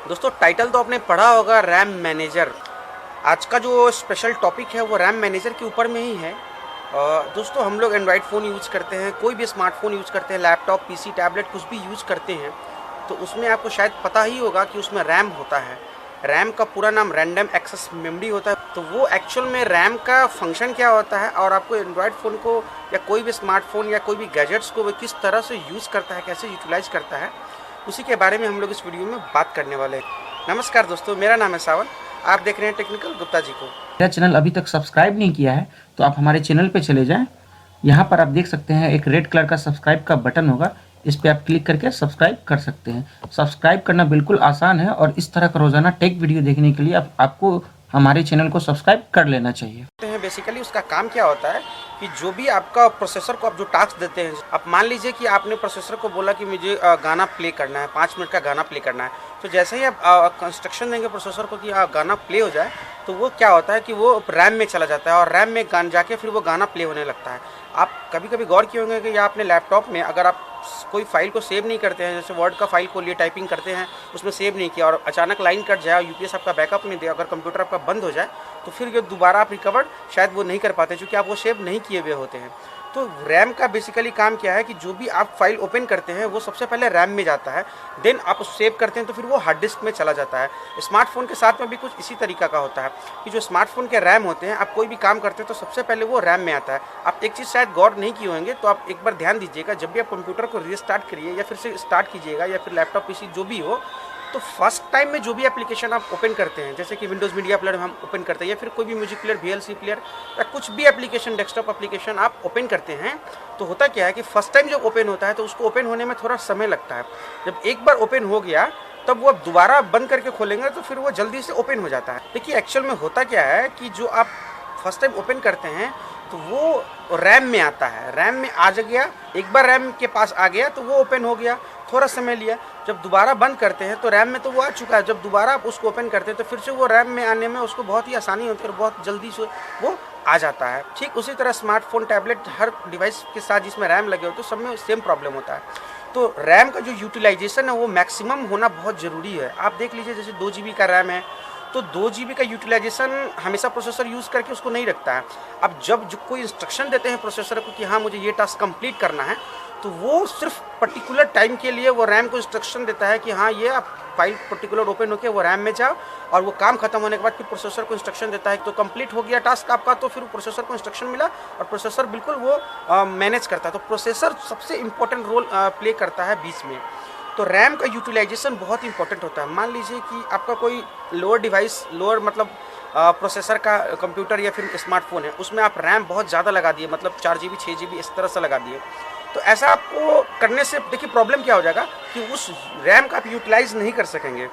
दोस्तों टाइटल तो आपने पढ़ा होगा, रैम मैनेजर। आज का जो स्पेशल टॉपिक है वो रैम मैनेजर के ऊपर में ही है। दोस्तों हम लोग एंड्रॉयड फ़ोन यूज़ करते हैं, कोई भी स्मार्टफोन यूज़ करते हैं, लैपटॉप, पीसी, टैबलेट कुछ भी यूज़ करते हैं तो उसमें आपको शायद पता ही होगा कि उसमें रैम होता है। रैम का पूरा नाम रैंडम एक्सेस मेमोरी होता है। तो वो एक्चुअल में रैम का फंक्शन क्या होता है और आपको एंड्रॉयड फ़ोन को या कोई भी स्मार्टफोन या कोई भी गैजेट्स को वो किस तरह से यूज़ करता है, कैसे यूटिलाइज़ करता है, उसी के बारे में हम लोग इस वीडियो में बात करने वाले हैं। नमस्कार दोस्तों, मेरा नाम है सावन, आप देख रहे हैं टेक्निकल गुप्ता जी को। मेरा चैनल अभी तक सब्सक्राइब नहीं किया है तो आप हमारे चैनल पे चले जाएं। यहाँ पर आप देख सकते हैं एक रेड कलर का सब्सक्राइब का बटन होगा, इस पर आप क्लिक करके सब्सक्राइब कर सकते हैं। सब्सक्राइब करना बिल्कुल आसान है और इस तरह का रोजाना टेक वीडियो देखने के लिए आपको हमारे चैनल को सब्सक्राइब कर लेना चाहिए। बेसिकली उसका काम क्या होता है कि जो भी आपका प्रोसेसर को आप जो टास्क देते हैं, आप मान लीजिए कि आपने प्रोसेसर को बोला कि मुझे गाना प्ले करना है, 5 मिनट का गाना प्ले करना है। तो जैसे ही आप इंस्ट्रक्शन देंगे प्रोसेसर को कि गाना प्ले हो जाए, तो वो क्या होता है कि वो रैम में चला जाता है और रैम में जाके फिर वो गाना प्ले होने लगता है। आप कभी कभी गौर किए होंगे कि या अपने लैपटॉप में अगर आप कोई फाइल को सेव नहीं करते हैं, जैसे वर्ड का फाइल को लिए टाइपिंग करते हैं, उसमें सेव नहीं किया और अचानक लाइन कट जाए और यूपीएस आपका बैकअप नहीं दे, अगर कंप्यूटर आपका बंद हो जाए तो फिर ये दोबारा आप रिकवर्ड शायद वो नहीं कर पाते क्योंकि आप वो सेव नहीं किए हुए होते हैं। तो रैम का बेसिकली काम क्या है कि जो भी आप फाइल ओपन करते हैं वो सबसे पहले रैम में जाता है, देन आप सेव करते हैं तो फिर वो हार्ड डिस्क में चला जाता है। स्मार्टफोन के साथ में भी कुछ इसी तरीका का होता है कि जो स्मार्टफोन के रैम होते हैं, आप कोई भी काम करते हैं तो सबसे पहले वो रैम में आता है। आप एक चीज़ शायद गौर नहीं किए होंगे, तो आप एक बार ध्यान दीजिएगा, जब भी आप कंप्यूटर को रीस्टार्ट करिए या फिर से स्टार्ट कीजिएगा या फिर लैपटॉप पीसी जो भी हो, तो फर्स्ट टाइम में जो भी एप्लीकेशन आप ओपन करते हैं, जैसे कि विंडोज़ मीडिया प्लेयर हम ओपन करते हैं या फिर कोई भी म्यूजिक प्लेयर, वीएलसी प्लेयर या कुछ भी एप्लीकेशन, डेस्कटॉप एप्लीकेशन आप ओपन करते हैं, तो होता क्या है कि फर्स्ट टाइम जब ओपन होता है तो उसको ओपन होने में थोड़ा समय लगता है। जब एक बार ओपन हो गया तब वो दोबारा बंद करके खोलेंगे तो फिर वो जल्दी से ओपन हो जाता है। देखिए एक्चुअल में होता क्या है कि जो आप फर्स्ट टाइम ओपन करते हैं तो वो रैम में आता है, रैम में आ गया, एक बार रैम के पास आ गया तो वो ओपन हो गया, थोड़ा समय लिया। जब दोबारा बंद करते हैं तो रैम में तो वो आ चुका है, जब दोबारा आप उसको ओपन करते हैं तो फिर से वो रैम में आने में उसको बहुत ही आसानी होती है और बहुत जल्दी से वो आ जाता है। ठीक उसी तरह स्मार्टफोन, टैबलेट, हर डिवाइस के साथ जिसमें रैम लगे होते हैं सब में सेम प्रॉब्लम होता है। तो रैम का जो यूटिलाइजेशन है वो मैक्सिमम होना बहुत ज़रूरी है। आप देख लीजिए जैसे 2 GB का रैम है तो 2 GB का यूटिलाइजेशन हमेशा प्रोसेसर यूज़ करके उसको नहीं रखता है। अब जब जो कोई इंस्ट्रक्शन देते हैं प्रोसेसर को कि हाँ मुझे ये टास्क कंप्लीट करना है, तो वो सिर्फ पर्टिकुलर टाइम के लिए वो रैम को इंस्ट्रक्शन देता है कि हाँ ये आप फाइल पर्टिकुलर ओपन होकर वो रैम में जाओ, और वो काम खत्म होने के बाद फिर प्रोसेसर को इंस्ट्रक्शन देता है तो कंप्लीट हो गया टास्क आपका, तो फिर प्रोसेसर को इंस्ट्रक्शन मिला और प्रोसेसर बिल्कुल वो मैनेज करता है। तो प्रोसेसर सबसे इम्पोर्टेंट रोल प्ले करता है बीच में। तो रैम का यूटिलाइजेशन बहुत इंपॉर्टेंट होता है। मान लीजिए कि आपका कोई लोअर डिवाइस, लोअर मतलब प्रोसेसर का कंप्यूटर या फिर स्मार्टफोन है, उसमें आप रैम बहुत ज़्यादा लगा दिए, मतलब 4 GB 6 GB इस तरह से लगा दिए, तो ऐसा आपको करने से देखिए प्रॉब्लम क्या हो जाएगा कि उस रैम का आप यूटिलाइज नहीं कर सकेंगे।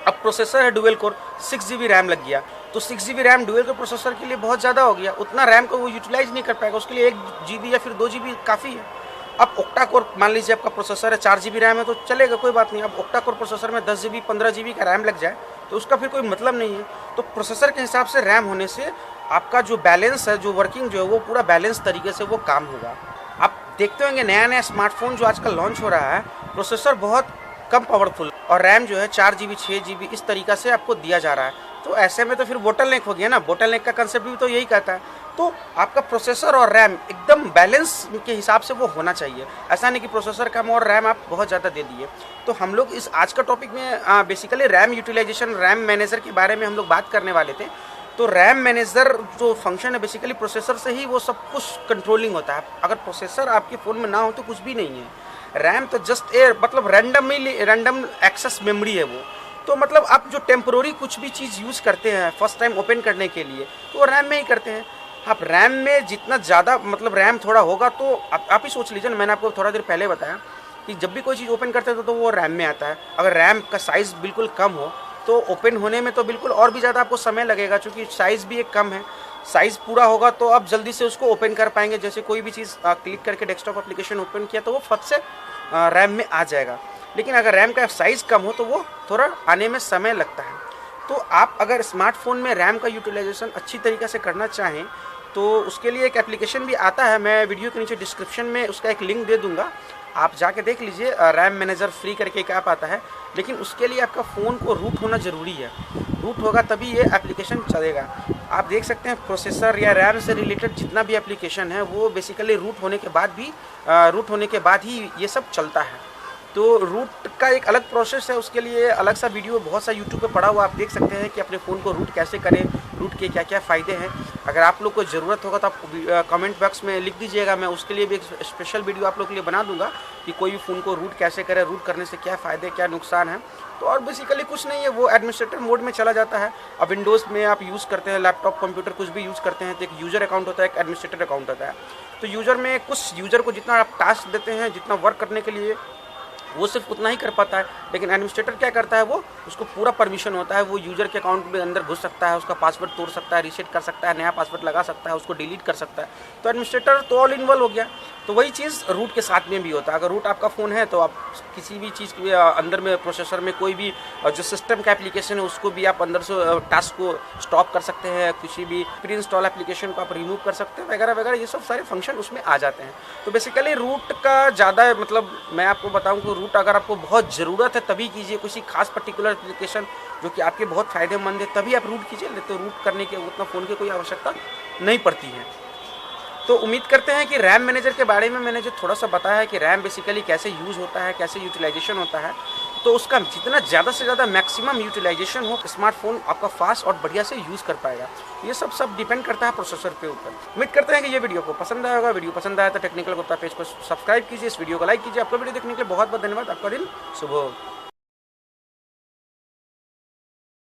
अब प्रोसेसर है डुअल कोर, 6 GB रैम लग गया, तो 6 GB RAM dual core processor के लिए बहुत ज़्यादा हो गया, उतना रैम को वो यूटिलाइज नहीं कर पाएगा, उसके लिए 1 GB या फिर 2 GB काफ़ी है। अब ऑक्टा कोर मान लीजिए आपका प्रोसेसर है 4 GB रैम है तो चलेगा, कोई बात नहीं। अब ऑक्टा कोर प्रोसेसर में 10 GB 15 GB का रैम लग जाए तो उसका फिर कोई मतलब नहीं है। तो प्रोसेसर के हिसाब से रैम होने से आपका जो बैलेंस है, जो वर्किंग जो है वो पूरा बैलेंस तरीके से वो काम होगा। आप देखते होंगे नया नया स्मार्टफोन जो आजकल लॉन्च हो रहा है, प्रोसेसर बहुत कम पावरफुल और रैम जो है 4 GB 6 GB इस तरीका से आपको दिया जा रहा है। तो ऐसे में तो फिर बोटल नेक हो गया ना, बोटल नेक का कंसेप्ट भी तो यही कहता है। तो आपका प्रोसेसर और रैम एकदम बैलेंस के हिसाब से वो होना चाहिए, ऐसा नहीं कि प्रोसेसर कम और रैम आप बहुत ज़्यादा दे दिए। तो हम लोग इस आज का टॉपिक में basically RAM utilization, RAM manager के बारे में हम लोग बात करने वाले थे। तो रैम मैनेजर जो फंक्शन है बेसिकली प्रोसेसर से ही वो सब कुछ कंट्रोलिंग होता है। अगर प्रोसेसर आपके फ़ोन में ना हो तो कुछ भी नहीं है। रैम तो जस्ट मतलब रैंडम एक्सेस मेमोरी है वो। तो मतलब आप जो टेम्पोररी कुछ भी चीज़ यूज़ करते हैं फर्स्ट टाइम ओपन करने के लिए तो वो रैम में ही करते हैं। आप रैम में जितना ज़्यादा मतलब रैम थोड़ा होगा तो आप ही सोच लीजिए ना, मैंने आपको थोड़ा देर पहले बताया कि जब भी कोई चीज़ ओपन करते हैं तो वो रैम में आता है। अगर रैम का साइज़ बिल्कुल कम हो तो ओपन होने में तो बिल्कुल और भी ज़्यादा आपको समय लगेगा, क्योंकि साइज़ भी एक कम है। साइज़ पूरा होगा तो आप जल्दी से उसको ओपन कर पाएंगे, जैसे कोई भी चीज़ क्लिक करके डेस्कटॉप एप्लीकेशन ओपन किया तो वो फट से रैम में आ जाएगा। लेकिन अगर रैम का साइज़ कम हो तो वो थोड़ा आने में समय लगता है। तो आप अगर स्मार्टफोन में रैम का यूटिलाइजेशन अच्छी तरीके से करना चाहें तो उसके लिए एक एप्लीकेशन भी आता है, मैं वीडियो के नीचे डिस्क्रिप्शन में उसका एक लिंक दे दूंगा। आप जाके देख लीजिए, रैम मैनेजर फ्री करके एक ऐप आता है, लेकिन उसके लिए आपका फ़ोन को रूट होना ज़रूरी है। रूट होगा तभी ये एप्लीकेशन चलेगा। आप देख सकते हैं प्रोसेसर या रैम से रिलेटेड जितना भी एप्लीकेशन है वो बेसिकली रूट होने के बाद ही ये सब चलता है। तो रूट का एक अलग प्रोसेस है, उसके लिए अलग सा वीडियो बहुत सा यूट्यूब पे पड़ा हुआ, आप देख सकते हैं कि अपने फ़ोन को रूट कैसे करें, रूट के क्या क्या फ़ायदे हैं। अगर आप लोग को ज़रूरत होगा तो आप कमेंट बॉक्स में लिख दीजिएगा, मैं उसके लिए भी एक स्पेशल वीडियो आप लोग के लिए बना दूंगा कि कोई भी फ़ोन को रूट कैसे करें, रूट करने से क्या फ़ायदे क्या नुकसान है। तो और बेसिकली कुछ नहीं है, वो एडमिनिस्ट्रेटर मोड में चला जाता है। अब विंडोज़ में आप यूज़ करते हैं, लैपटॉप कंप्यूटर कुछ भी यूज़ करते हैं तो एक यूज़र अकाउंट होता है, एक एडमिनिस्ट्रेटर अकाउंट होता है। तो यूज़र में कुछ यूज़र को जितना आप टास्क देते हैं, जितना वर्क करने के लिए, वो सिर्फ उतना ही कर पाता है। लेकिन एडमिनिस्ट्रेटर क्या करता है, वो उसको पूरा परमिशन होता है, वो यूज़र के अकाउंट में अंदर घुस सकता है, उसका पासवर्ड तोड़ सकता है, रीसेट कर सकता है, नया पासवर्ड लगा सकता है, उसको डिलीट कर सकता है। तो एडमिनिस्ट्रेटर तो ऑल इन वन हो गया। तो वही चीज़ रूट के साथ में भी होता है। अगर रूट आपका फ़ोन है तो आप किसी भी चीज़ के अंदर में प्रोसेसर में कोई भी जो सिस्टम का एप्लीकेशन है उसको भी आप अंदर से टास्क को स्टॉप कर सकते हैं, किसी भी प्री इंस्टॉल एप्लीकेशन को आप रिमूव कर सकते हैं, वगैरह वगैरह, ये सब सारे फंक्शन उसमें आ जाते हैं। तो बेसिकली रूट का ज़्यादा मतलब मैं आपको बताऊँ कि रूट अगर आपको बहुत ज़रूरत है तभी कीजिए, किसी खास पर्टिकुलर एप्लीकेशन जो कि आपके बहुत फ़ायदेमंद है तभी आप रूट कीजिए, नहीं तो रूट करने के उतना फ़ोन की कोई आवश्यकता नहीं पड़ती है। तो उम्मीद करते हैं कि रैम मैनेजर के बारे में मैंने जो थोड़ा सा बताया है कि रैम बेसिकली कैसे यूज़ होता है, कैसे यूटिलाइजेशन होता है, तो उसका जितना ज़्यादा से ज़्यादा मैक्सिमम यूटिलाइजेशन हो, स्मार्टफोन आपका फास्ट और बढ़िया से यूज़ कर पाएगा। ये सब डिपेंड करता है प्रोसेसर के ऊपर। उम्मीद करते हैं कि ये वीडियो को पसंद आएगा। वीडियो पसंद आया तो टेक्निकल गुप्ता पेज को सब्सक्राइब कीजिए, इस वीडियो को लाइक कीजिए। आपका वीडियो देखने के लिए बहुत बहुत धन्यवाद। आपका दिन शुभ हो।